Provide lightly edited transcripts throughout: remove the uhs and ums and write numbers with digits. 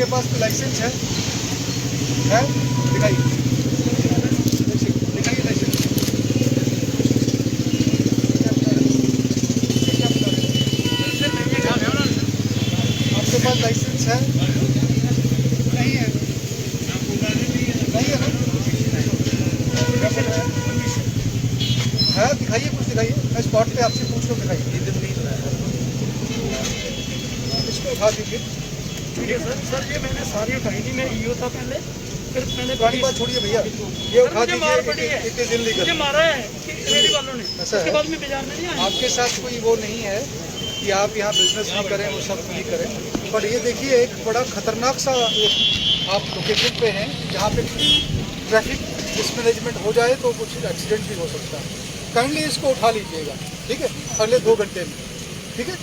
आपके पास कोई लाइसेंस है? दिखाइए, दिखाइए लाइसेंस। आपके पास लाइसेंस है? नहीं है, नहीं है ना? है, दिखाइए, कुछ दिखाइए। मैं स्पॉट पे आपसे पूछ लो, दिखाइए। इसको उठा दीजिए। ठीक है सर, ये मैंने सारी उठाई थी। मैं ईओ था पहले, फिर मैंने पुरानी बात छोड़िए भैया, ये उठा मुझे मार पड़ी है, दीजिए। मुझे मारा है रेडी वालों ने। उसके बाद में बाजार में नहीं आया। आपके साथ कोई वो नहीं है कि आप यहाँ बिजनेस भी करें, वो सब नहीं करें, पर ये देखिए एक बड़ा खतरनाक सा आप लोकेशन पे हैं जहाँ पे ट्रैफिक मिसमैनेजमेंट हो जाए तो कुछ एक्सीडेंट भी हो सकता है। काइंडली इसको उठा लीजिएगा, ठीक है, अगले 2 घंटे में। ठीक है,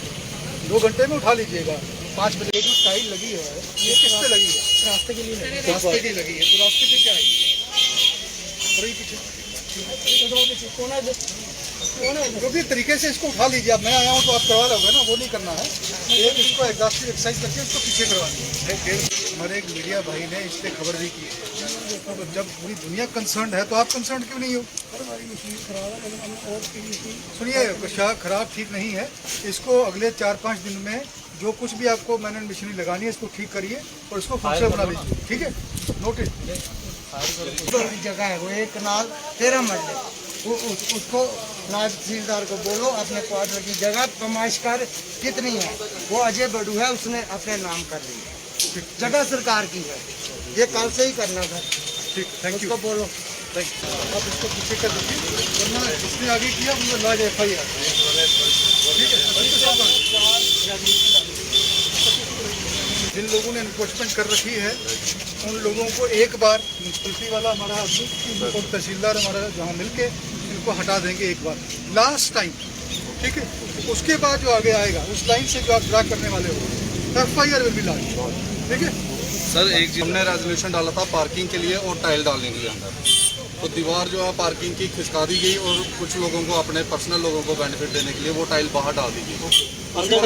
2 घंटे में उठा लीजिएगा। 5 बजे जो टाइल लगी है ये किस पे लगी है? रास्ते के लिए रास्ते की लगी है, तो रास्ते पे क्या है? जो भी तरीके से इसको उठा लीजिए। अब मैं आया हूँ तो आप करवा लोगे ना, वो नहीं करना है। एक इसको एग्जॉस्टिव एक्सरसाइज करके इसको पीछे करवानी है। हमारे एक मीडिया भाई ने इस पर खबर भी की है, तो जब पूरी दुनिया कंसर्न है तो आप कंसर्न क्यों नहीं हो? सुनिए, खराब ठीक नहीं है, इसको अगले 4-5 दिन में जो कुछ भी आपको मैंने मशीनरी लगानी है इसको ठीक करिए और इसको फंक्शन बना लीजिए। ठीक है, नोटिस जगह है वो 1 कनाल 13 मरले, उसको नायब तहसीलदार को बोलो अपने क्वार्टर की जगह पैमाइशकार कितनी है वो अजय बड़ू है, उसने अपने नाम कर ली। जगह सरकार की है, ये कल से ही करना था। ठीक, थैंक यू। उसको बोलो आप इसको पीछे कर दीजिए, वरना जिसने आगे किया वो लाज FIR। ठीक है, जिन लोगों ने एनक्रोचमेंट कर रखी है उन लोगों को एक बार म्यूनसिपलिटी वाला हमारा और तहसीलदार हमारा जहाँ मिलके इनको हटा देंगे एक बार, लास्ट टाइम। ठीक है, उसके बाद जो आगे आएगा उस लाइन से जो आप ड्रा करने वाले हो FIR विल बी लॉन्च। ठीक है सर, एक चीज हमने रेजोल्यूशन डाला था पार्किंग के लिए और टाइल डालने के लिए अंदर, तो दीवार जो है पार्किंग की खिसका दी गई और कुछ लोगों को अपने पर्सनल लोगों को बेनिफिट देने के लिए वो टाइल बाहर डाल दी गई। उसको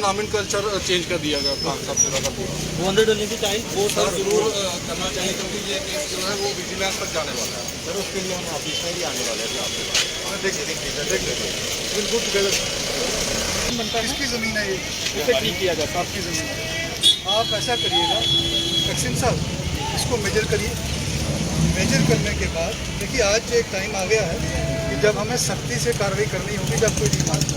नॉमेनक्लेचर चेंज कर दिया गया, कॉन्सेप्ट पूरा का पूरा। वो अंदर डलने की टाइल वो सर जरूर करना चाहिए क्योंकि ये केस जो है वो विजिलेंस तक जाने वाला है सर, उसके लिए हम ऑफिस में ही आने वाले हैं आपके पास। देख लीजिए, बिल्कुल टुगेदर। किसकी ज़मीन है ये? इसे ठीक किया जाए, आपकी ज़मीन है। आप ऐसा करिएगा एक्शन साहब, इसको मेजर करिए। मेजर करने के बाद देखिए आज एक टाइम आ गया है कि जब हमें सख्ती से कार्रवाई करनी होगी जब कोई नहीं मानता।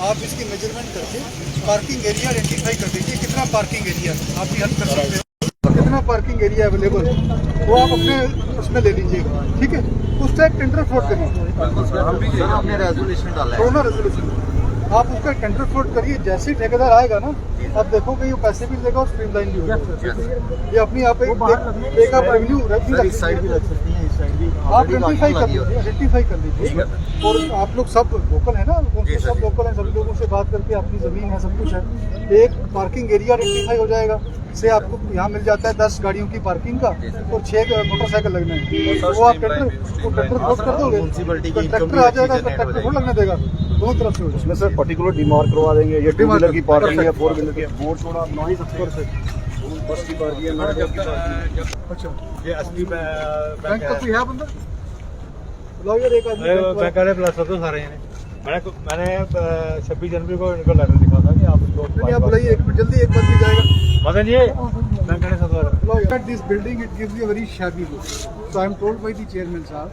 आप इसकी मेजरमेंट करके पार्किंग एरिया आइडेंटिफाई कर दीजिए, कितना पार्किंग एरिया आप भी हेल्प कर सकते हो, कितना पार्किंग एरिया अवेलेबल है वो आप अपने उसमें ले लीजिएगा। ठीक है, उसका एक टेंडर फ्लोट करिए। हमने रेजोल्यूशन डाला है, रेजोल्यूशन आप उसका टेंडर फ्लोट करिए। जैसे ही ठेकेदार आएगा ना आप देखोगे ये पैसे भी देगा और स्ट्रीमलाइन भी होगा। ये अपनी आप एक आप रेवेन्यू इस साइड भी लग सकती है, इस साइड भी आप आइडेंटिफाई कर लीजिए। और आप लोग सब लोकल है ना, सब लोकल हैं, सभी लोगों से बात करके अपनी ज़मीन है, सब कुछ है, एक पार्किंग एरिया आइडेंटिफाई हो जाएगा। से आपको यहाँ मिल जाता है 10 गाड़ियों की पार्किंग का और 6 मोटरसाइकिल लगने हैं, वो आप टेंडर फ्लोट कर दोगे, ट्रैक्टर आ जाएगा, ट्रैक्टर थोड़ा लगने देगा, दोनों तरफ से। उसमें सर पर्टिकुलर डिमार्क करवा देंगे, ये 2 व्हीलर की पार्किंग है, 4 व्हीलर की बोर्ड थोड़ा ना ही सबसे बस की पार्किंग है, अच्छा ये असली बैंक का कोई है बंदा? बुलाओ यार एक आदमी। बैंक वाले प्लस तो सारे हैं। मैंने 26 जनवरी को इनको लेटर लिखा था कि आप इनको आप बुलाइए, एक मिनट जल्दी, एक बार भी जाएगा। मदन जी बैंक वाले सब This building it gives you a very shabby look. So I am told by the chairman साहब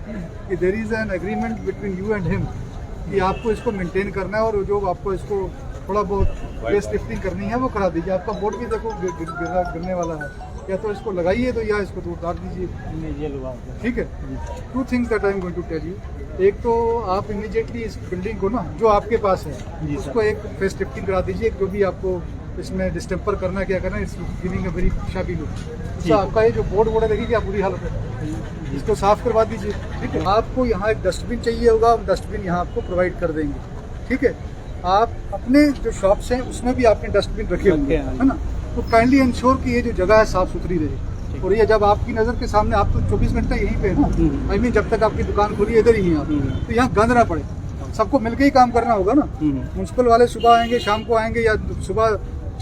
कि there is an agreement between you and him कि आपको इसको मेंटेन करना है और जो आपको इसको थोड़ा बहुत फेस लिफ्टिंग करनी है वो करा दीजिए। आपका बोर्ड भी देखो गिरने वाला है, या तो इसको लगाइए तो या इसको तो उतार दीजिए। ठीक है, 2 things that I am going to tell you। एक तो आप इमीडिएटली इस बिल्डिंग को ना जो आपके पास है उसको एक फेस लिफ्टिंग करा दीजिए, जो भी आपको इसमें डिस्टेम्पर करना क्या करना, it's giving a very shabby look. तो आपका ये जो बोर्ड देखिए क्या बुरी हालत है, इसको साफ करवा दीजिए। ठीक है, आपको यहाँ एक डस्टबिन चाहिए होगा, हम डस्टबिन यहाँ आपको प्रोवाइड कर देंगे। ठीक है, आप अपने जो शॉप्स हैं उसमें भी आपने डस्टबिन रखे होंगे, है ना, तो काइंडली इंश्योर कि ये जो जगह है साफ सुथरी रहे। और ये जब आपकी नज़र के सामने, आप तो 24 घंटा यहीं पे है ना, आई मीन जब तक आपकी दुकान खुली इधर ही है आप, तो यहाँ गंद ना पड़े, सबको मिलके ही काम करना होगा ना। म्यूनसिपल वाले सुबह आएंगे, शाम को आएंगे, या सुबह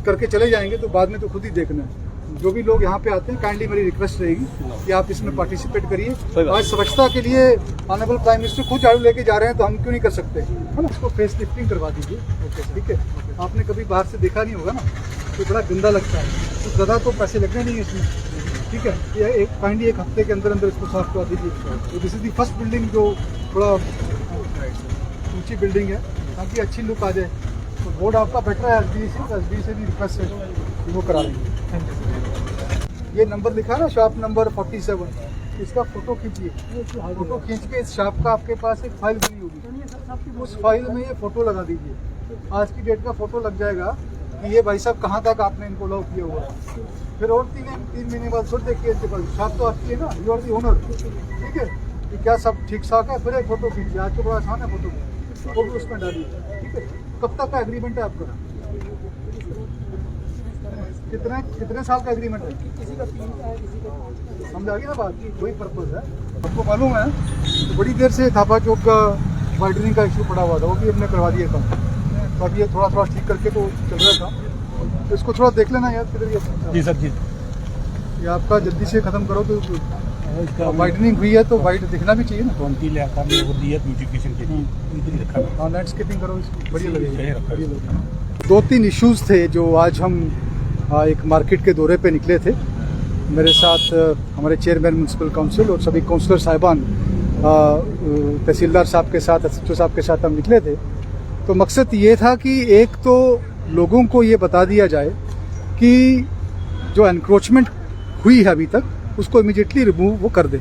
करके चले जाएंगे तो बाद में तो खुद ही देखना है। जो भी लोग यहाँ पे आते हैं, काइंडली मेरी रिक्वेस्ट रहेगी कि आप इसमें पार्टिसिपेट करिए। आज स्वच्छता के लिए ऑनरेबल प्राइम मिनिस्टर खुद झाड़ू लेके जा रहे हैं, तो हम क्यों नहीं कर सकते, है ना। उसको फेस लिफ्टिंग करवा दीजिए, ठीक है। आपने कभी बाहर से देखा नहीं होगा ना, तो बड़ा गंदा लगता है, तो ज़्यादा तो पैसे लगने नहीं है इसमें, ठीक है। ये एक काइंडली एक हफ्ते के अंदर अंदर इसको साफ करवा दीजिए। तो this is the first building जो थोड़ा ऊंची बिल्डिंग है, ताकि अच्छी लुक आ जाए। तो बोर्ड आपका बेटर है एसबीसी से भी रिक्वेस्ट है कि वो करा लेंगे। ये नंबर लिखा है ना, शॉप नंबर 47, इसका फोटो खींचिए। फोटो खींच के इस शॉप का आपके पास एक फाइल बनी होगी, उस फाइल में ये फोटो लगा दीजिए। आज की डेट का फोटो लग जाएगा कि ये भाई साहब कहाँ तक आपने इनको लॉक किया हुआ है। फिर और 3 महीने बाद फिर देखिए इनके पास, शॉप तो आपकी है ना, यू आर दी ओनर, ठीक है। कि क्या सब ठीक ठाक है, फिर एक फोटो खींचिए। आज तो बड़ा आसान है, फोटो उसमें डालिए, ठीक है। कब तक का एग्रीमेंट है आपका? कितने साल का एग्रीमेंट है? किसी का 3 का है, किसी का समझ आ गई ना बात, वही पर्पज है। आपको मालूम है तो बड़ी देर से थापा चौक का वाइडनिंग का इशू पड़ा हुआ था, वो भी हमने करवा दिया था। तो अभी ये थोड़ा ठीक करके तो चल रहा था। तो इसको थोड़ा देख लेना यार, किधर जी सर जी, ये आपका जल्दी से खत्म करो। तो वाइडनिंग हुई है तो वाइड दिखना भी चाहिए ना। 20 लाख हमने वो दिया ब्यूटिफिकेशन के लिए, इधर ही रखा है। लैंडस्केपिंग करो, इसको बढ़िया लगेगा। 2-3 इश्यूज थे जो आज हम एक मार्केट के दौरे पे निकले थे। मेरे साथ हमारे चेयरमैन म्यूनसिपल काउंसिल और सभी काउंसलर साहिबान, तहसीलदार साहब के साथ, एसएचओ साहब के साथ हम निकले थे। तो मकसद ये था कि एक तो लोगों को ये बता दिया जाए कि जो एनक्रोचमेंट हुई है अभी तक, उसको इमीडिएटली रिमूव वो कर दें।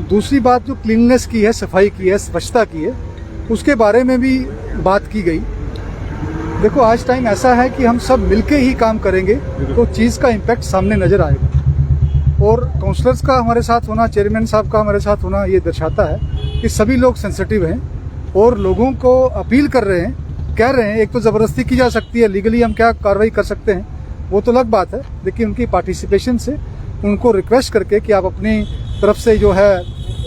दूसरी बात जो क्लीननेस की है, सफाई की है, स्वच्छता की है, उसके बारे में भी बात की गई। देखो आज टाइम ऐसा है कि हम सब मिलके ही काम करेंगे तो चीज़ का इम्पैक्ट सामने नजर आएगा। और काउंसलर्स का हमारे साथ होना, चेयरमैन साहब का हमारे साथ होना, ये दर्शाता है कि सभी लोग सेंसिटिव हैं और लोगों को अपील कर रहे हैं, कह रहे हैं। एक तो ज़बरदस्ती की जा सकती है, लीगली हम क्या कार्रवाई कर सकते हैं वो तो अलग बात है, लेकिन उनकी पार्टिसिपेशन से उनको रिक्वेस्ट करके कि आप अपनी तरफ से जो है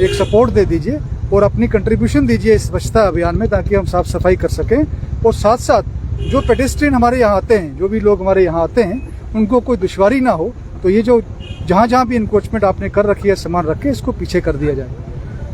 एक सपोर्ट दे दीजिए और अपनी कंट्रीब्यूशन दीजिए इस स्वच्छता अभियान में, ताकि हम साफ सफाई कर सकें। और साथ साथ जो पेडेस्ट्रियन हमारे यहाँ आते हैं, जो भी लोग हमारे यहाँ आते हैं, उनको कोई दुश्वारी ना हो। तो ये जो जहाँ भी इनक्रोचमेंट आपने कर रखी है, सामान रख के इसको पीछे कर दिया जाए।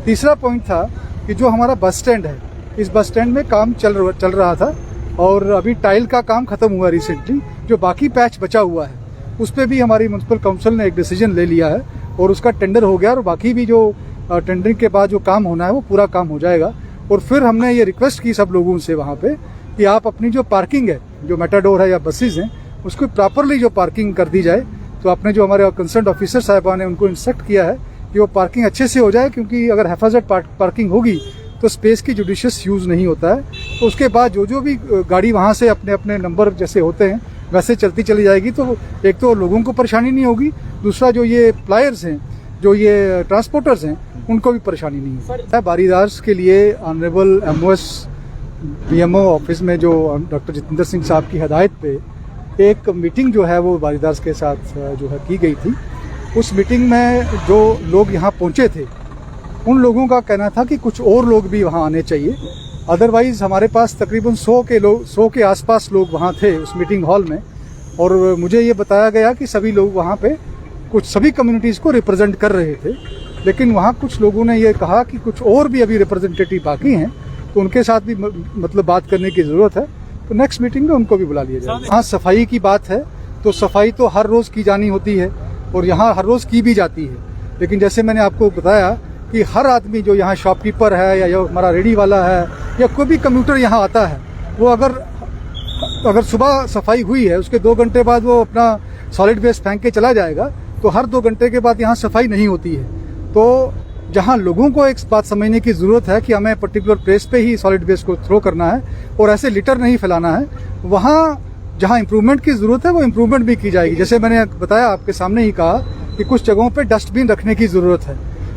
तीसरा पॉइंट था कि जो हमारा बस स्टैंड है, इस बस स्टैंड में काम चल रहा था और अभी टाइल का काम खत्म हुआ रिसेंटली। जो बाकी पैच बचा हुआ है उस पर भी हमारी म्यूनसिपल काउंसिल ने एक डिसीजन ले लिया है और उसका टेंडर हो गया और बाकी भी जो टेंडरिंग के बाद जो काम होना है वो पूरा काम हो जाएगा। और फिर हमने ये रिक्वेस्ट की सब लोगों से वहाँ पे कि आप अपनी जो पार्किंग है, जो मेटाडोर है या बसेज हैं, उसको प्रॉपरली जो पार्किंग कर दी जाए। तो आपने जो हमारे कंसर्न ऑफिसर साहिबान ने उनको इंस्ट्रक्ट किया है कि वो पार्किंग अच्छे से हो जाए, क्योंकि अगर हेफाजत पार्किंग होगी तो स्पेस की जुडिशियस यूज़ नहीं होता है। तो उसके बाद जो भी गाड़ी वहाँ से अपने अपने नंबर जैसे होते हैं वैसे चलती चली जाएगी। तो एक तो लोगों को परेशानी नहीं होगी, दूसरा जो ये प्लायर्स हैं, जो ये ट्रांसपोर्टर्स हैं, उनको भी परेशानी नहीं होगी। बारीदार्स के लिए ऑनरेबल MOS BMO ऑफिस में जो डॉक्टर जितेंद्र सिंह साहब की हदायत पे एक मीटिंग जो है वो बारीदार्स के साथ जो है की गई थी। उस मीटिंग में जो लोग यहाँ पहुँचे थे, उन लोगों का कहना था कि कुछ और लोग भी वहाँ आने चाहिए। अदरवाइज़ हमारे पास तकरीबन 100 के आसपास लोग वहाँ थे उस मीटिंग हॉल में। और मुझे ये बताया गया कि सभी लोग वहाँ पे सभी कम्युनिटीज़ को रिप्रेजेंट कर रहे थे, लेकिन वहाँ कुछ लोगों ने ये कहा कि कुछ और भी अभी रिप्रेजेंटेटिव बाकी हैं, तो उनके साथ भी मतलब बात करने की ज़रूरत है। तो नेक्स्ट मीटिंग में उनको भी बुला लिया जाए। हाँ, सफाई की बात है तो सफाई तो हर रोज़ की जानी होती है और यहाँ हर रोज़ की भी जाती है। लेकिन जैसे मैंने आपको बताया कि हर आदमी जो यहाँ शॉपकीपर है या जो हमारा रेडी वाला है या कोई भी कम्यूटर यहाँ आता है, वो अगर सुबह सफाई हुई है, उसके 2 घंटे बाद वो अपना सॉलिड वेस्ट फेंक के चला जाएगा, तो हर 2 घंटे के बाद यहाँ सफाई नहीं होती है। तो जहाँ लोगों को एक बात समझने की ज़रूरत है कि हमें पर्टिकुलर प्लेस पे ही सॉलिड वेस्ट को थ्रो करना है और ऐसे लिटर नहीं फैलाना है, वहाँ जहाँ इम्प्रूवमेंट की ज़रूरत है वो इम्प्रूवमेंट भी की जाएगी। जैसे मैंने बताया, आपके सामने ही कहा कि कुछ जगहों पे डस्टबिन रखने की ज़रूरत है,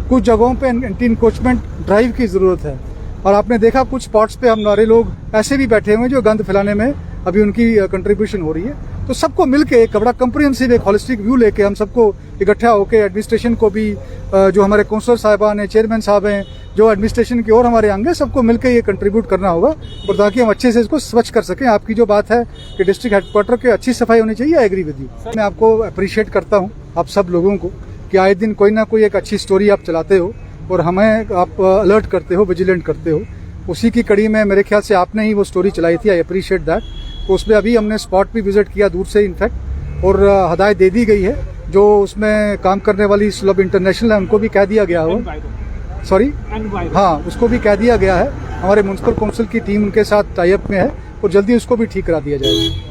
कुछ जगहों पे एंटी इंक्रोचमेंट ड्राइव की ज़रूरत है। और आपने देखा कुछ स्पॉट्स पे हमारे लोग ऐसे भी बैठे हुए हैं जो गंद फैलाने में अभी उनकी कंट्रीब्यूशन हो रही है। तो तो सबको मिलके एक बड़ा कंप्रिहेंसिव एक हॉलिस्टिक व्यू लेके हम सबको इकट्ठा होकर एडमिनिस्ट्रेशन को भी जो हमारे काउंसलर साहिबान हैं, चेयरमैन साहब हैं, जो एडमिनिस्ट्रेशन की और हमारे अंग सबको मिलकर ये कंट्रीब्यूट करना होगा और ताकि हम अच्छे से इसको स्वच्छ कर सकें। आपकी जो बात है कि डिस्ट्रिक्ट हेडक्वार्टर की अच्छी सफाई होनी चाहिए, आई एग्री विद यू। मैं आपको अप्रिशिएट करता हूँ आप सब लोगों को कि आए दिन कोई ना कोई एक अच्छी स्टोरी आप चलाते हो और हमें आप अलर्ट करते हो, विजिलेंट करते हो। उसी की कड़ी में मेरे ख्याल से आपने ही वो स्टोरी चलाई थी, आई अप्रिशिएट दैट। तो उसमें अभी हमने स्पॉट भी विजिट किया दूर से इनफैक्ट, और हदायत दे दी गई है जो उसमें काम करने वाली स्लब इंटरनेशनल है उनको भी कह दिया गया हो, सॉरी हाँ उसको भी कह दिया गया है। हमारे म्युनिसिपल काउंसिल की टीम उनके साथ टाई अप में है और जल्दी उसको भी ठीक करा दिया जाएगा।